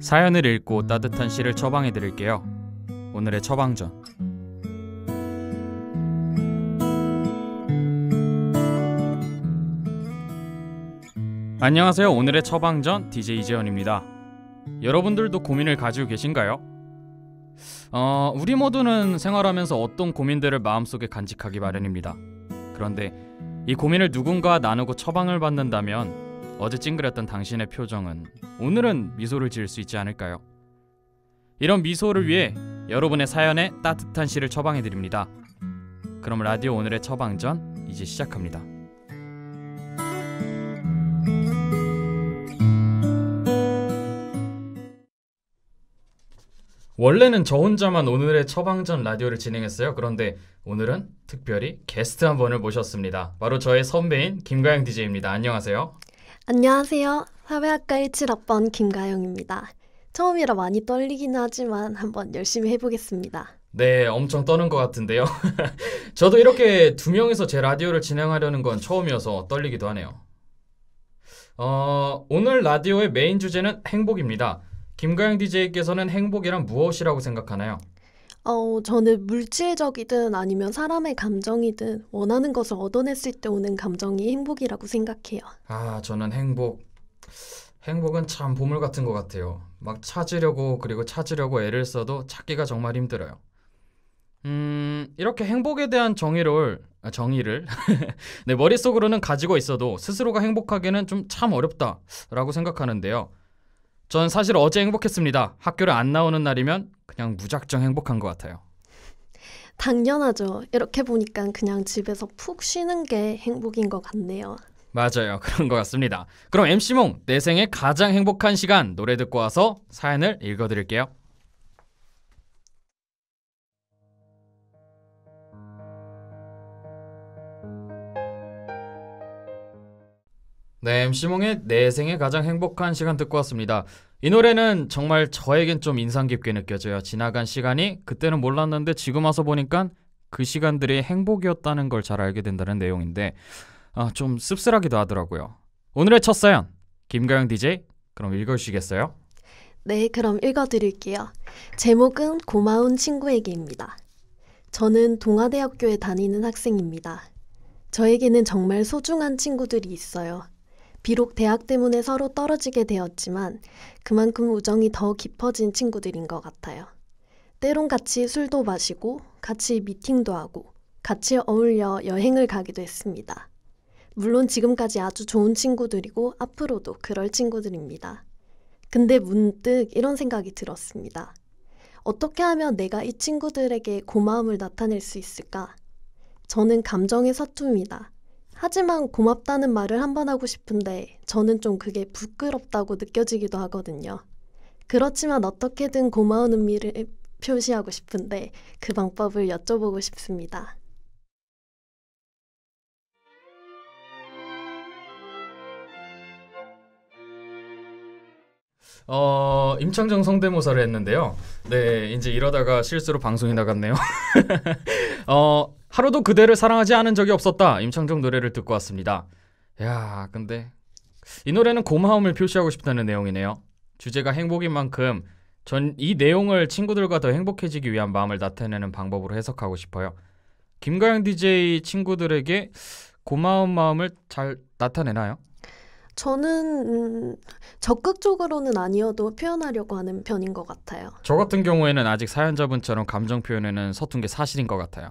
사연을 읽고 따뜻한 시를 처방해 드릴게요. 오늘의 처방전. 안녕하세요. 오늘의 처방전 DJ 이재현입니다. 여러분들도 고민을 가지고 계신가요? 우리 모두는 생활하면서 어떤 고민들을 마음속에 간직하기 마련입니다. 그런데 이 고민을 누군가 나누고 처방을 받는다면 어제 찡그렸던 당신의 표정은 오늘은 미소를 지을 수 있지 않을까요? 이런 미소를 위해 여러분의 사연에 따뜻한 시를 처방해드립니다. 그럼 라디오 오늘의 처방전 이제 시작합니다. 원래는 저 혼자만 오늘의 처방전 라디오를 진행했어요. 그런데 오늘은 특별히 게스트 한 분을 모셨습니다. 바로 저의 선배인 김가영 DJ입니다. 안녕하세요. 안녕하세요. 사회학과 17학번 김가영입니다. 처음이라 많이 떨리긴 하지만 한번 열심히 해보겠습니다. 네, 엄청 떠는 것 같은데요. 저도 이렇게 두 명이서 제 라디오를 진행하려는 건 처음이어서 떨리기도 하네요. 오늘 라디오의 메인 주제는 행복입니다. 김가영 DJ께서는 행복이란 무엇이라고 생각하나요? 저는 물질적이든 아니면 사람의 감정이든 원하는 것을 얻어냈을 때 오는 감정이 행복이라고 생각해요. 저는 행복은 참 보물 같은 것 같아요. 막 찾으려고 애를 써도 찾기가 정말 힘들어요. 이렇게 행복에 대한 정의를 내 머릿속으로는 가지고 있어도 스스로가 행복하기는 좀 참 어렵다라고 생각하는데요. 전 사실 어제 행복했습니다. 학교를 안 나오는 날이면 그냥 무작정 행복한 것 같아요. 당연하죠. 이렇게 보니까 그냥 집에서 푹 쉬는 게 행복인 것 같네요. 맞아요. 그런 것 같습니다. 그럼 MC몽, 내 생에 가장 행복한 시간 노래 듣고 와서 사연을 읽어드릴게요. 네, MC몽의 내 생에 가장 행복한 시간 듣고 왔습니다. 이 노래는 정말 저에겐 좀 인상 깊게 느껴져요. 지나간 시간이 그때는 몰랐는데 지금 와서 보니까 그 시간들이 행복이었다는 걸 잘 알게 된다는 내용인데 좀 씁쓸하기도 하더라고요. 오늘의 첫 사연, 김가영 DJ, 그럼 읽어주시겠어요? 네, 그럼 읽어드릴게요. 제목은 고마운 친구에게입니다. 저는 동아대학교에 다니는 학생입니다. 저에게는 정말 소중한 친구들이 있어요. 비록 대학 때문에 서로 떨어지게 되었지만 그만큼 우정이 더 깊어진 친구들인 것 같아요. 때론 같이 술도 마시고 같이 미팅도 하고 같이 어울려 여행을 가기도 했습니다. 물론 지금까지 아주 좋은 친구들이고 앞으로도 그럴 친구들입니다. 근데 문득 이런 생각이 들었습니다. 어떻게 하면 내가 이 친구들에게 고마움을 나타낼 수 있을까? 저는 감정에 서툽니다. 하지만 고맙다는 말을 한번 하고 싶은데 저는 좀 그게 부끄럽다고 느껴지기도 하거든요. 그렇지만 어떻게든 고마운 의미를 표시하고 싶은데 그 방법을 여쭤보고 싶습니다. 임창정 성대모사를 했는데요. 네, 이제 이러다가 실수로 방송이 나갔네요. 하루도 그대를 사랑하지 않은 적이 없었다. 임창정 노래를 듣고 왔습니다. 야, 근데 이 노래는 고마움을 표시하고 싶다는 내용이네요. 주제가 행복인 만큼 전 이 내용을 친구들과 더 행복해지기 위한 마음을 나타내는 방법으로 해석하고 싶어요. 김가영 DJ 친구들에게 고마운 마음을 잘 나타내나요? 저는 적극적으로는 아니어도 표현하려고 하는 편인 것 같아요. 저 같은 경우에는 아직 사연자분처럼 감정 표현에는 서툰 게 사실인 것 같아요.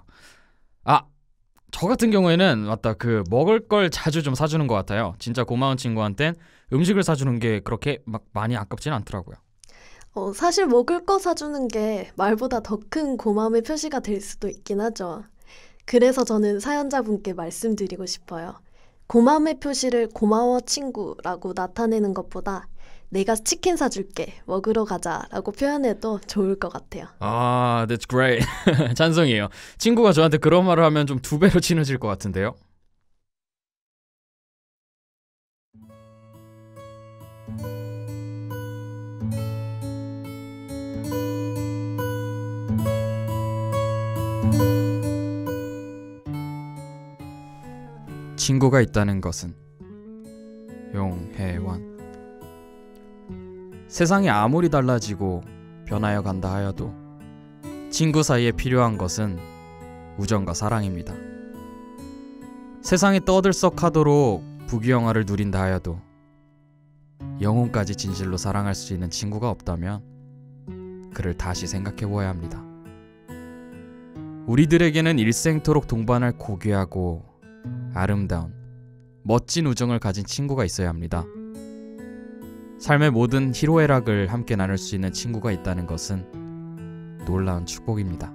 저 같은 경우에는 맞다, 그 먹을 걸 자주 좀 사주는 것 같아요. 진짜 고마운 친구한텐 음식을 사주는 게 그렇게 막 많이 아깝진 않더라고요. 사실 먹을 거 사주는 게 말보다 더 큰 고마움의 표시가 될 수도 있긴 하죠. 그래서 저는 사연자분께 말씀드리고 싶어요. 고마움의 표시를 고마워 친구라고 나타내는 것보다 내가 치킨 사줄게, 먹으러 가자라고 표현해도 좋을 것 같아요. That's great. 찬성이에요. 친구가 저한테 그런 말을 하면 좀 두 배로 친해질 것 같은데요. 친구가 있다는 것은 용혜원. 세상이 아무리 달라지고 변하여 간다 하여도 친구 사이에 필요한 것은 우정과 사랑입니다. 세상이 떠들썩하도록 부귀영화를 누린다 하여도 영혼까지 진실로 사랑할 수 있는 친구가 없다면 그를 다시 생각해 보아야 합니다. 우리들에게는 일생토록 동반할 고귀하고 아름다운 멋진 우정을 가진 친구가 있어야 합니다. 삶의 모든 희로애락을 함께 나눌 수 있는 친구가 있다는 것은 놀라운 축복입니다.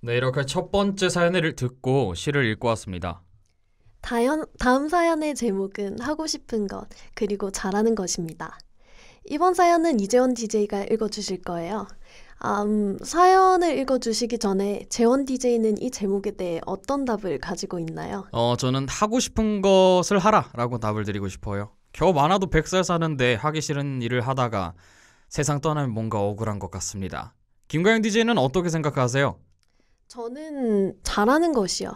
네, 이렇게 첫 번째 사연을 듣고 시를 읽고 왔습니다. 다음 사연의 제목은 하고 싶은 것, 그리고 잘하는 것입니다. 이번 사연은 이재원 DJ가 읽어주실 거예요. 사연을 읽어주시기 전에 재원 DJ는 이 제목에 대해 어떤 답을 가지고 있나요? 저는 하고 싶은 것을 하라라고 답을 드리고 싶어요. 겨우 많아도 100살 사는데 하기 싫은 일을 하다가 세상 떠나면 뭔가 억울한 것 같습니다. 김가영 DJ는 어떻게 생각하세요? 저는 잘하는 것이요.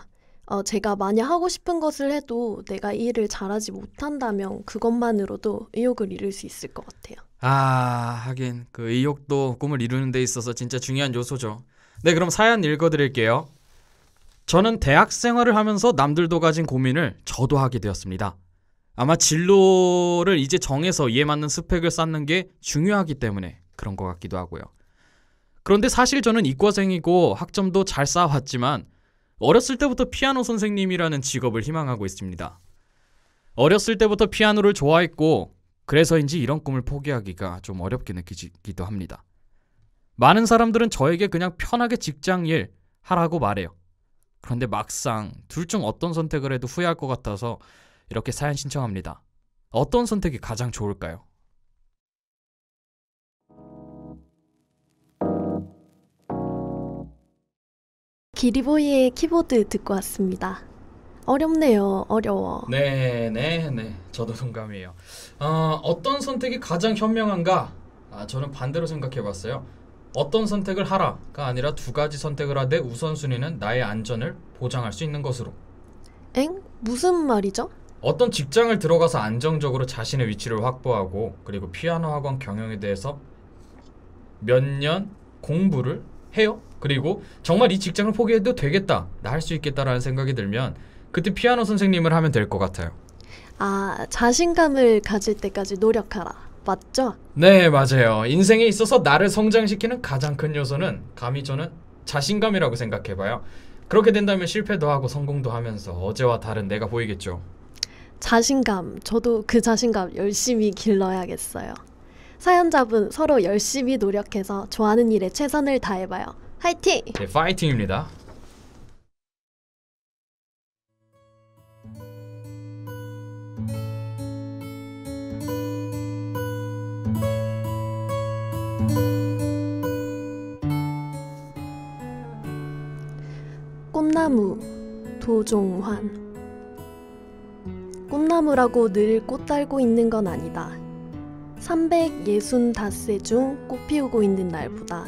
제가 만약 하고 싶은 것을 해도 내가 이 일을 잘하지 못한다면 그것만으로도 의욕을 잃을 수 있을 것 같아요. 하긴 그 의욕도 꿈을 이루는 데 있어서 진짜 중요한 요소죠. 네, 그럼 사연 읽어드릴게요. 저는 대학 생활을 하면서 남들도 가진 고민을 저도 하게 되었습니다. 아마 진로를 이제 정해서 이에 맞는 스펙을 쌓는 게 중요하기 때문에 그런 것 같기도 하고요. 그런데 사실 저는 이과생이고 학점도 잘 쌓아왔지만 어렸을 때부터 피아노 선생님이라는 직업을 희망하고 있습니다. 어렸을 때부터 피아노를 좋아했고 그래서인지 이런 꿈을 포기하기가 좀 어렵게 느껴지기도 합니다. 많은 사람들은 저에게 그냥 편하게 직장일 하라고 말해요. 그런데 막상 둘 중 어떤 선택을 해도 후회할 것 같아서 이렇게 사연 신청합니다. 어떤 선택이 가장 좋을까요? 기리보이의 키보드 듣고 왔습니다. 어렵네요. 어려워. 네. 저도 동감이에요. 어떤 선택이 가장 현명한가? 저는 반대로 생각해봤어요. 어떤 선택을 하라가 아니라 두 가지 선택을 하되 우선순위는 나의 안전을 보장할 수 있는 것으로. 엥? 무슨 말이죠? 어떤 직장을 들어가서 안정적으로 자신의 위치를 확보하고 그리고 피아노 학원 경영에 대해서 몇 년 공부를 해요. 그리고 정말 이 직장을 포기해도 되겠다, 나 할 수 있겠다라는 생각이 들면 그때 피아노 선생님을 하면 될 것 같아요. 자신감을 가질 때까지 노력하라. 맞죠? 네, 맞아요. 인생에 있어서 나를 성장시키는 가장 큰 요소는 감히 저는 자신감이라고 생각해봐요. 그렇게 된다면 실패도 하고 성공도 하면서 어제와 다른 내가 보이겠죠. 자신감. 저도 그 자신감 열심히 길러야겠어요. 사연자분 서로 열심히 노력해서 좋아하는 일에 최선을 다해봐요. 화이팅! 네, 파이팅입니다. 꽃나무 도종환. 꽃나무라고 늘 꽃 달고 있는 건 아니다. 365세 중 꽃 피우고 있는 날보다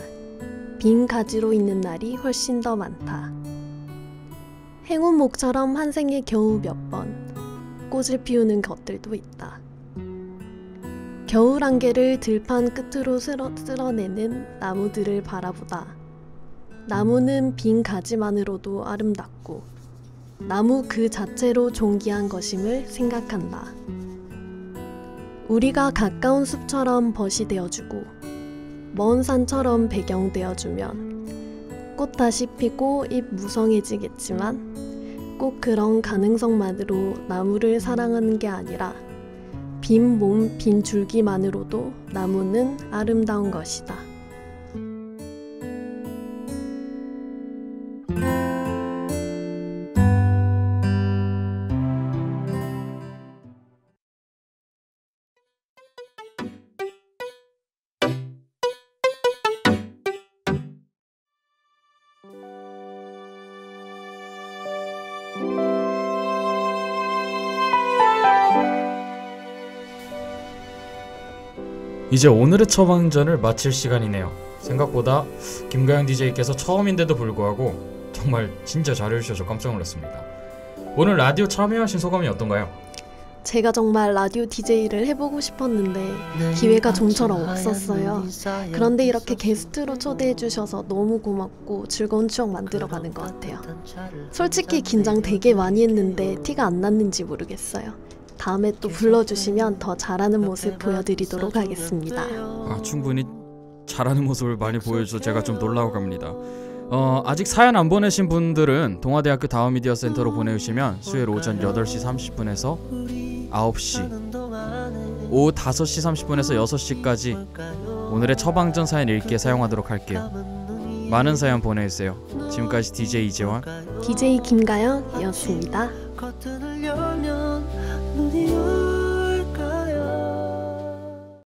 빈 가지로 있는 날이 훨씬 더 많다. 행운목처럼 한 생에 겨우 몇 번 꽃을 피우는 것들도 있다. 겨울 안개를 들판 끝으로 쓸어내는 나무들을 바라보다 나무는 빈 가지만으로도 아름답고 나무 그 자체로 존귀한 것임을 생각한다. 우리가 가까운 숲처럼 벗이 되어주고 먼 산처럼 배경 되어주면 꽃 다시 피고 잎 무성해지겠지만 꼭 그런 가능성만으로 나무를 사랑하는 게 아니라 빈 몸, 빈 줄기만으로도 나무는 아름다운 것이다. 이제 오늘의 처방전을 마칠 시간이네요. 생각보다 김가영 DJ께서 처음인데도 불구하고 정말 진짜 잘해주셔서 깜짝 놀랐습니다. 오늘 라디오 참여하신 소감이 어떤가요? 제가 정말 라디오 DJ를 해보고 싶었는데 기회가 좀처럼 없었어요. 그런데 이렇게 게스트로 초대해주셔서 너무 고맙고 즐거운 추억 만들어가는 것 같아요. 솔직히 긴장 되게 많이 했는데 티가 안 났는지 모르겠어요. 다음에 또 불러주시면 더 잘하는 모습 보여드리도록 하겠습니다. 충분히 잘하는 모습을 많이 보여줘서 제가 좀 놀라고 갑니다. 아직 사연 안 보내신 분들은 동아대학교 다음미디어센터로 보내주시면 수요일 오전 8시 30분에서 9시, 오후 5시 30분에서 6시까지 오늘의 처방전 사연 읽기에 사용하도록 할게요. 많은 사연 보내주세요. 지금까지 DJ 이재원, DJ 김가영이었습니다. 눈이